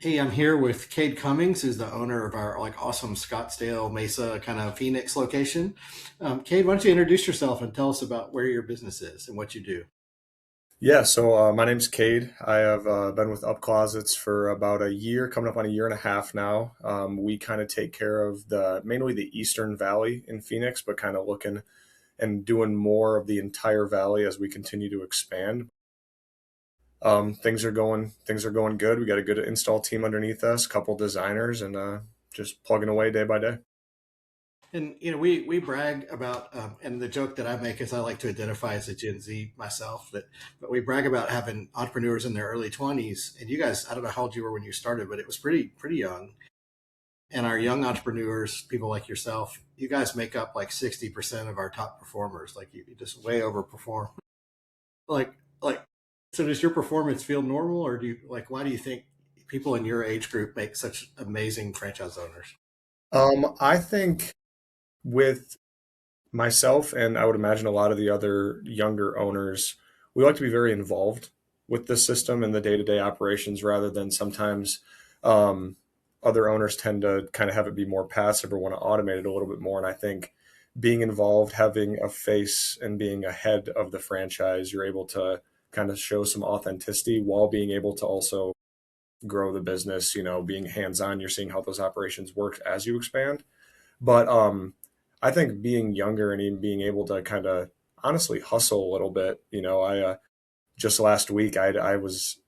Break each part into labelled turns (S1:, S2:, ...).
S1: Hey, I'm here with Cade Cummings, who's the owner of our awesome Scottsdale Mesa kind of Phoenix location. Cade, why don't you introduce yourself and tell us about where your business is and what you do?
S2: My name's Cade. I have been with Up Closets for about a year, coming up on a year and a half now. We kind of take care of the mainly the Eastern Valley in Phoenix, but kind of looking and doing more of the entire valley as we continue to expand. Things are going good. We got a good install team underneath us, a couple designers, and just plugging away day by day.
S1: And we brag about, and the joke that I make is I like to identify as a Gen Z myself, but we brag about having entrepreneurs in their early 20s. And you guys, I don't know how old you were when you started, but it was pretty young. And our young entrepreneurs, people like yourself, you guys make up like 60% of our top performers. Like you just way overperform. Like so does your performance feel normal, or do you why do you think people in your age group make such amazing franchise owners?
S2: I think with myself, and I would imagine a lot of the other younger owners, we like to be very involved with the system and the day-to-day operations rather than sometimes um, other owners tend to kind of have it be more passive or want to automate it a little bit more. And I think being involved, having a face and being ahead of the franchise, you're able to kind of show some authenticity while being able to also grow the business, being hands-on, you're seeing how those operations work as you expand. But I think being younger and even being able to kind of honestly hustle a little bit, I just last week I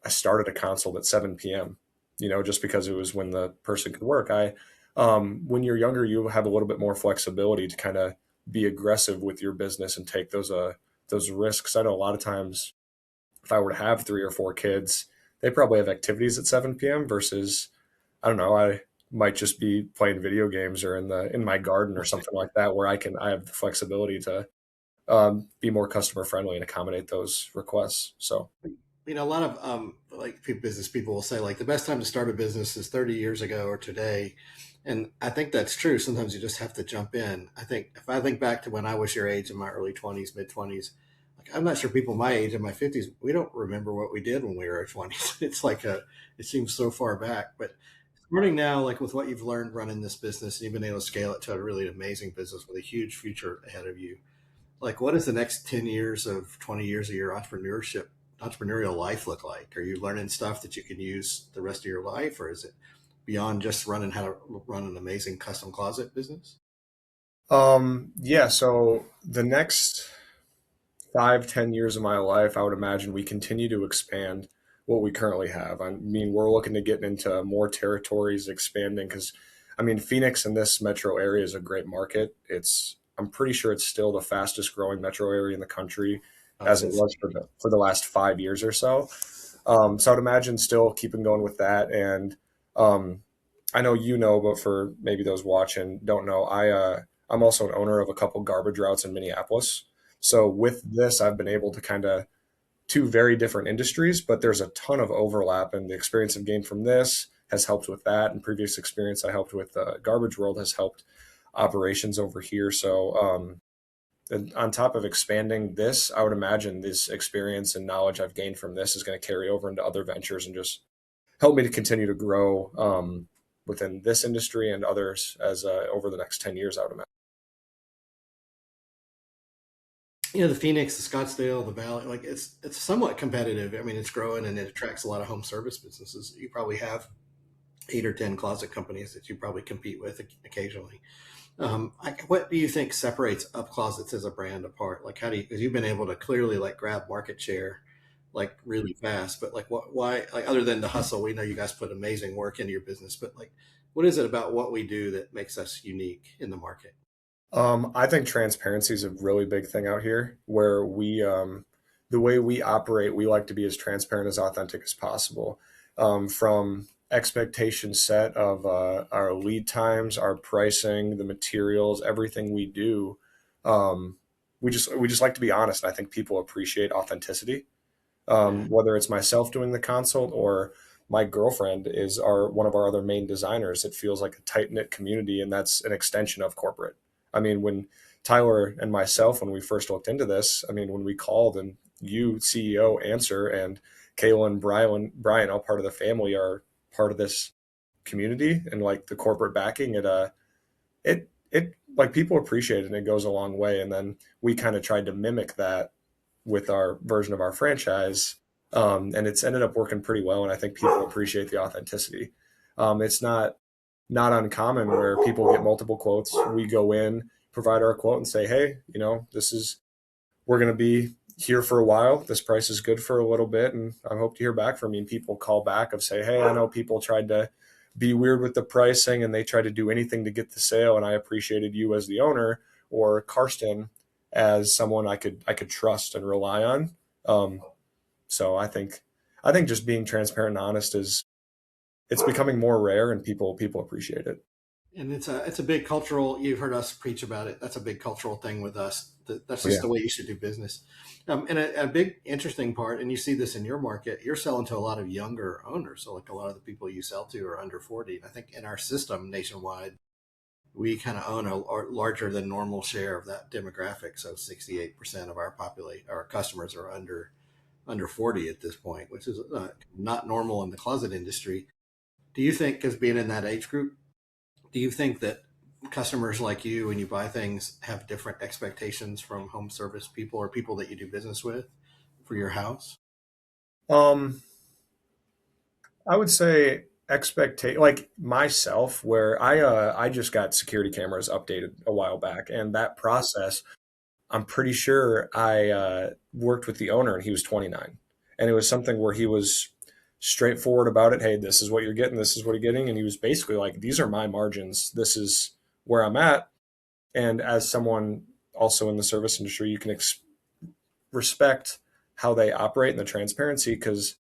S2: started a consult at 7 p.m. Just because it was when the person could work. I When you're younger, you have a little bit more flexibility to kind of be aggressive with your business and take those risks. I know a lot of times if I were to have three or four kids, they probably have activities at 7 p.m. versus I don't know, I might just be playing video games or in my garden or something like that where I have the flexibility to be more customer friendly and accommodate those requests. So
S1: A lot of business people will say like the best time to start a business is 30 years ago or today, and I think that's true. Sometimes you just have to jump in. I think if I think back to when I was your age in my early 20s, mid 20s, like I'm not sure people my age in my 50s, we don't remember what we did when we were 20s. It seems so far back. But starting now, like with what you've learned running this business, and you've been able to scale it to a really amazing business with a huge future ahead of you, like what does the next 10 years of 20 years of your entrepreneurial life look like? Are you learning stuff that you can use the rest of your life, or is it beyond just running how to run an amazing custom closet business?
S2: yeah, so the next 5, 10 years of my life, I would imagine we continue to expand what we currently have. I mean, we're looking to get into more territories, expanding because, I mean, Phoenix and this metro area is a great market. I'm pretty sure it's still the fastest growing metro area in the country, as it
S1: It's
S2: was for the last 5 years or so. So I'd imagine still keeping going with that. And um, I know but for maybe those watching don't know, I'm also an owner of a couple garbage routes in Minneapolis. So with this, I've been able to kind of two very different industries, but there's a ton of overlap, and the experience I've gained from this has helped with that. And previous experience I helped with Garbage World has helped operations over here. And on top of expanding this, I would imagine this experience and knowledge I've gained from this is going to carry over into other ventures and just help me to continue to grow within this industry and others as over the next 10 years, I would imagine.
S1: the Phoenix, the Scottsdale, the Valley, like it's somewhat competitive. I mean, it's growing and it attracts a lot of home service businesses. You probably have 8 or 10 closet companies that you probably compete with occasionally. What do you think separates Up Closets as a brand apart? Like, how do you? Because you've been able to clearly like grab market share, like really fast. But like, what? Why? Like, other than the hustle, we know you guys put amazing work into your business. But like, what is it about what we do that makes us unique in the market?
S2: I think transparency is a really big thing out here where the way we operate, we like to be as transparent, as authentic as possible. From expectation set of our lead times, our pricing, the materials, everything we do. Um, we just like to be honest. I think people appreciate authenticity.
S1: Yeah.
S2: Whether it's myself doing the consult or my girlfriend is our one of our other main designers, it feels like a tight knit community, and that's an extension of corporate. I mean, when Tyler and myself, when we first looked into this, I mean, when we called and you CEO answer and Kayla and Brian, all part of the family, are part of this community and like the corporate backing, it like people appreciate it and it goes a long way. And then we kind of tried to mimic that with our version of our franchise. And it's ended up working pretty well. And I think people appreciate the authenticity. It's not uncommon where people get multiple quotes. We go in, provide our quote, and say, "Hey, this is we're going to be here for a while. This price is good for a little bit, and I hope to hear back from you." And people call back of say, "Hey, I know people tried to be weird with the pricing and they tried to do anything to get the sale, and I appreciated you as the owner or Karsten as someone I could trust and rely on." Um, so I think just being transparent and honest is it's becoming more rare, and people appreciate it.
S1: And it's a big cultural. You've heard us preach about it. That's a big cultural thing with us. That's
S2: Oh,
S1: just
S2: yeah.
S1: the way you should do business. And a big interesting part, and you see this in your market. You're selling to a lot of younger owners. So like a lot of the people you sell to are under 40. And I think in our system nationwide, we kind of own a larger than normal share of that demographic. So 68% of our customers are under 40 at this point, which is not normal in the closet industry. Do you think, because being in that age group, do you think that customers like you, when you buy things, have different expectations from home service people or people that you do business with for your house?
S2: Um, I would say expectate like myself, where I just got security cameras updated a while back, and that process, I'm pretty sure I worked with the owner, and he was 29, and it was something where he was straightforward about it. Hey, this is what you're getting. This is what you're getting, and he was basically like, "These are my margins. This is where I'm at." And as someone also in the service industry, you can respect how they operate and the transparency because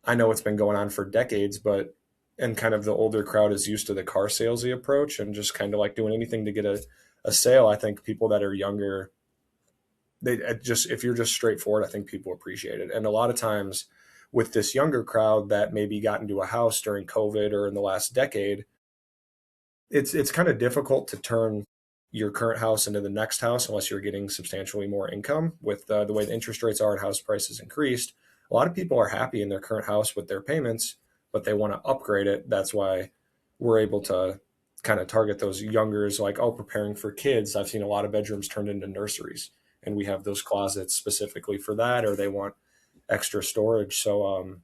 S2: I know it's been going on for decades, but and kind of the older crowd is used to the car salesy approach and just kind of like doing anything to get a sale. I think people that are younger, they just if you're just straightforward, I think people appreciate it. And a lot of times with this younger crowd that maybe got into a house during COVID or in the last decade, it's kind of difficult to turn your current house into the next house unless you're getting substantially more income with the way the interest rates are and house prices increased. A lot of people are happy in their current house with their payments, but they want to upgrade it. That's why we're able to kind of target those youngers, like, oh, preparing for kids. I've seen a lot of bedrooms turned into nurseries, and we have those closets specifically for that, or they want extra storage. So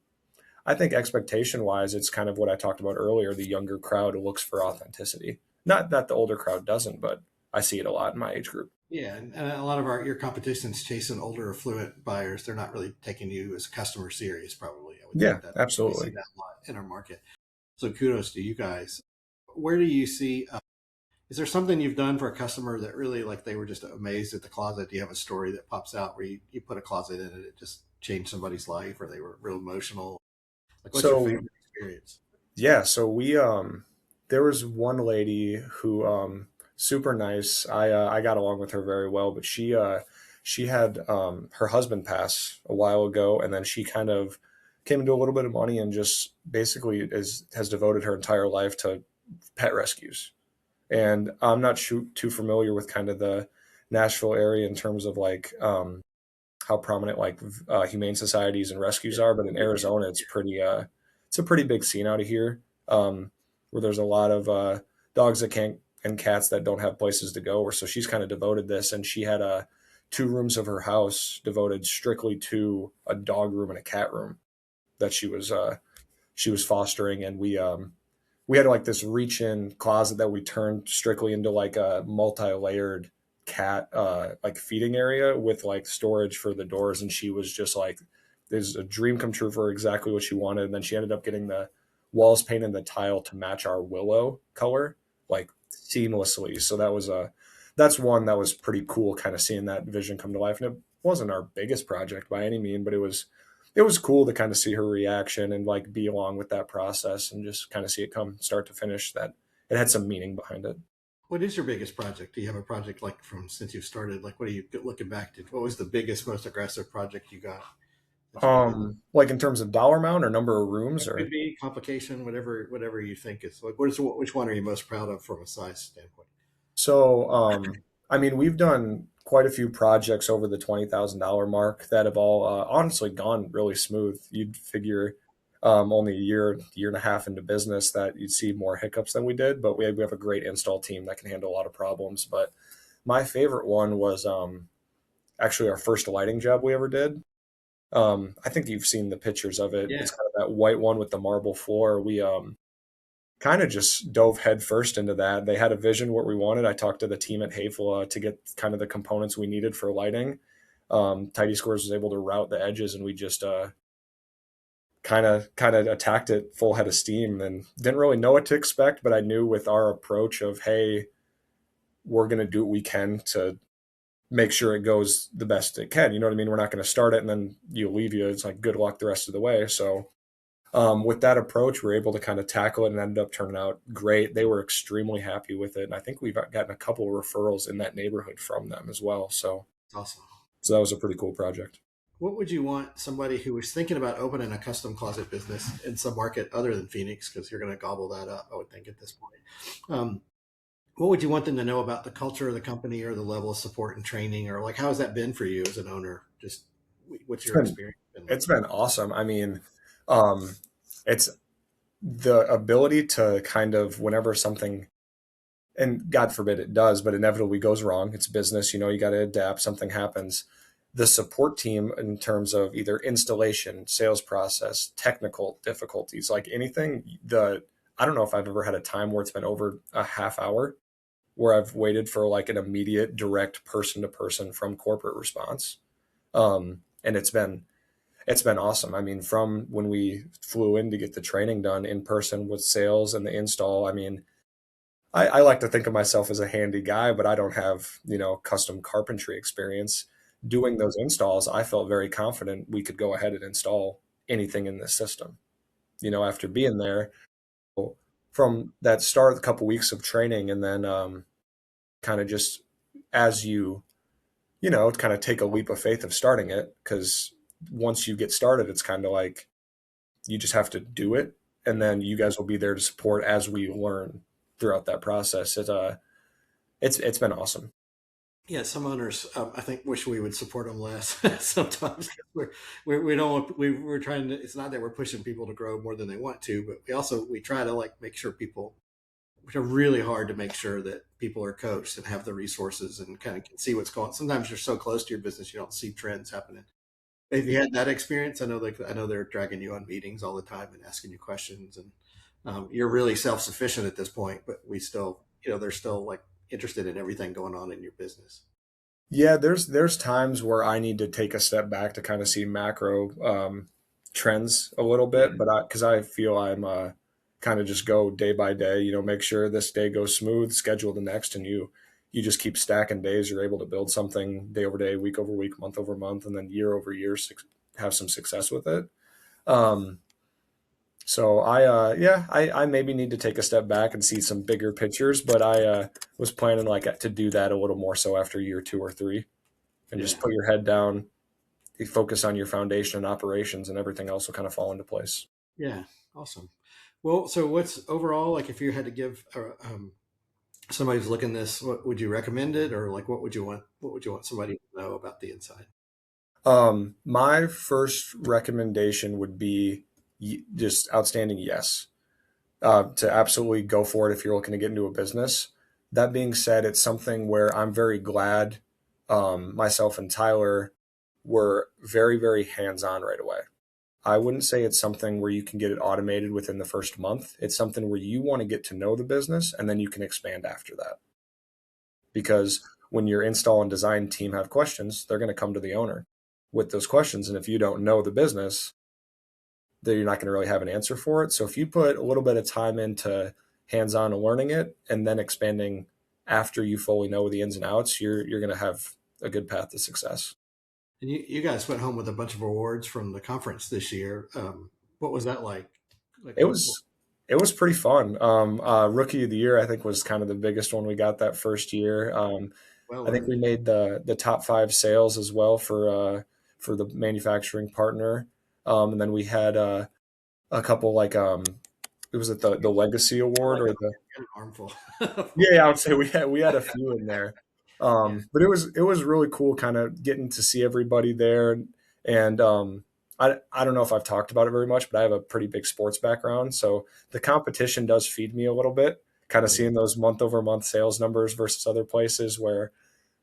S2: I think expectation wise, it's kind of what I talked about earlier. The younger crowd looks for authenticity. Not that the older crowd doesn't, but I see it a lot in my age group.
S1: Yeah, and a lot of your competition's chasing older affluent buyers. They're not really taking you as a customer serious. Probably, I would think
S2: Yeah,
S1: that we see
S2: absolutely.
S1: that a lot in our market. So kudos to you guys. Where do you see? Is there something you've done for a customer that really like they were just amazed at the closet? Do you have a story that pops out where you put a closet in and it just changed somebody's life, or they were real emotional? Like, what's your
S2: So
S1: favorite experience?
S2: yeah, so we there was one lady who super nice. I got along with her very well, but she had her husband pass a while ago, and then she kind of came into a little bit of money and just basically has devoted her entire life to pet rescues. And I'm not too familiar with kind of the Nashville area in terms of like how prominent like humane societies and rescues are, but in Arizona, it's a pretty big scene out of here, where there's a lot of dogs that can't and cats that don't have places to go. Or so she's kind of devoted this, and she had 2 rooms of her house devoted strictly to a dog room and a cat room that she was fostering, and we had like this reach in closet that we turned strictly into like a multi-layered cat like feeding area with like storage for the doors. And she was just like, there's a dream come true for her, exactly what she wanted. And then she ended up getting the walls painted, the tile to match our willow color like seamlessly. So that's one that was pretty cool, kind of seeing that vision come to life. And it wasn't our biggest project by any mean, but it was cool to kind of see her reaction and like be along with that process and just kind of see it come start to finish, that it had some meaning behind it.
S1: What is your biggest project? Do you have a project like from since you've started? Like, what are you looking back to? What was the biggest, most aggressive project you got that you did?
S2: Like in terms of dollar amount or number of rooms
S1: It could
S2: or
S1: be complication, whatever you think is like. Which one are you most proud of from a size standpoint?
S2: so I mean, we've done quite a few projects over the $20,000 mark that have all honestly gone really smooth. You'd figure only a year and a half into business, that you'd see more hiccups than we did. But we have a great install team that can handle a lot of problems. But my favorite one was actually our first lighting job we ever did. I think you've seen the pictures of it.
S1: Yeah.
S2: It's kind of that white one with the marble floor. We kind of just dove headfirst into that. They had a vision what we wanted. I talked to the team at Hayful to get kind of the components we needed for lighting. Tidy Squares was able to route the edges, and we just kind of attacked it full head of steam, and didn't really know what to expect. But I knew with our approach of, hey, we're going to do what we can to make sure it goes the best it can. You know what I mean? We're not going to start it and then you leave you. It's like good luck the rest of the way. So with that approach, we're able to kind of tackle it and ended up turning out great. They were extremely happy with it. And I think we've gotten a couple of referrals in that neighborhood from them as well.
S1: It's awesome.
S2: So that was a pretty cool project.
S1: What would you want somebody who was thinking about opening a custom closet business in some market other than Phoenix, because you're going to gobble that up, I would think, at this point. What would you want them to know about the culture of the company or the level of support and training, or like how has that been for you as an owner? Just what's
S2: It's
S1: your
S2: been,
S1: experience been like?
S2: it's been awesome. I mean, um, it's the ability to kind of, whenever something, and God forbid it does, but inevitably goes wrong. It's business, you got to adapt. Something happens. The support team, in terms of either installation, sales process, technical difficulties, like anything, I don't know if I've ever had a time where it's been over a half hour where I've waited for like an immediate, direct person to person from corporate response. And it's been awesome. I mean, from when we flew in to get the training done in person with sales and the install, I mean, I like to think of myself as a handy guy, but I don't have, custom carpentry experience. Doing those installs, I felt very confident we could go ahead and install anything in this system. After being there from that start, a couple weeks of training, and then kind of just as kind of take a leap of faith of starting it, because once you get started, it's kind of like you just have to do it, and then you guys will be there to support as we learn throughout that process. It's been awesome.
S1: Yeah, some owners, I think, wish we would support them less sometimes. We don't we're trying to. It's not that we're pushing people to grow more than they want to, but we try to like make sure people. We are really hard to make sure that people are coached and have the resources and kind of can see what's going on. Sometimes you're so close to your business you don't see trends happening. Have you had that experience? I know they're dragging you on meetings all the time and asking you questions, and you're really self sufficient at this point. But we still, they're still like interested in everything going on in your business.
S2: Yeah, there's times where I need to take a step back to kind of see macro trends a little
S1: Yeah,
S2: bit, but because I feel I'm kind of just go day by day, make sure this day goes smooth, schedule the next, and you just keep stacking days. You're able to build something day over day, week over week, month over month, and then year over year have some success with it. Um, so I maybe need to take a step back and see some bigger pictures, but I was planning like to do that a little more so after year 2 or 3, and just
S1: yeah,
S2: put your head down, you focus on your foundation and operations, and everything else will kind of fall into place.
S1: yeah. Awesome. Well, so what's overall like if you had to give somebody who's looking this, what would you recommend it, or like what would you want? What would you want somebody to know about the inside?
S2: My first recommendation would be just outstanding yes, to absolutely go for it if you're looking to get into a business. That being said, it's something where I'm very glad myself and Tyler were very, very hands on right away. I wouldn't say it's something where you can get it automated within the first month. It's something where you want to get to know the business and then you can expand after that. Because when your install and design team have questions, they're going to come to the owner with those questions. And if you don't know the business, then you're not going to really have an answer for it. So if you put a little bit of time into hands-on and learning it and then expanding after you fully know the ins and outs, you're going to have a good path to success.
S1: And you guys went home with a bunch of awards from the conference this year. What was that like? Like
S2: It
S1: what?
S2: was it was pretty fun. Rookie of the year, I think, was kind of the biggest one we got that first year.
S1: Well
S2: I think we
S1: earned.
S2: made the top 5 sales as well for the manufacturing partner, and then we had a couple like it was the legacy
S1: I
S2: award
S1: like
S2: or
S1: that.
S2: the
S1: An armful.
S2: yeah, I would say we had a few in there,
S1: Yeah.
S2: but it was really cool, kind of getting to see everybody there, and I don't know if I've talked about it very much, but I have a pretty big sports background. So the competition does feed me a little bit, kind of
S1: Mhm.
S2: seeing those month over month sales numbers versus other places where,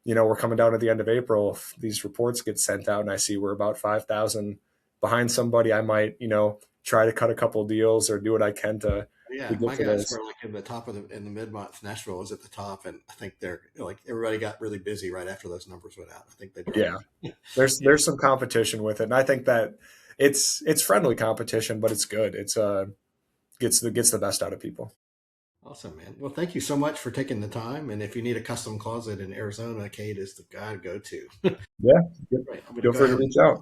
S2: you know, we're coming down to the end of April. If these reports get sent out and I see we're about 5,000 behind somebody, I might, you know, try to cut a couple deals or do what I can to
S1: Yeah,
S2: get
S1: my
S2: to
S1: guys
S2: those.
S1: were like in the top of in the mid month. Nashville was at the top, and I think they're like everybody got really busy right after those numbers went out. I think they dropped.
S2: Yeah. There's some competition with it. And I think that it's friendly competition, but it's good. It's gets the best out of people.
S1: Awesome, man. Well, thank you so much for taking the time. And if you need a custom closet in Arizona, Cade is the guy to go to.
S2: Yeah.
S1: Right. I'm going to
S2: Feel
S1: go
S2: free to
S1: ahead and
S2: reach out.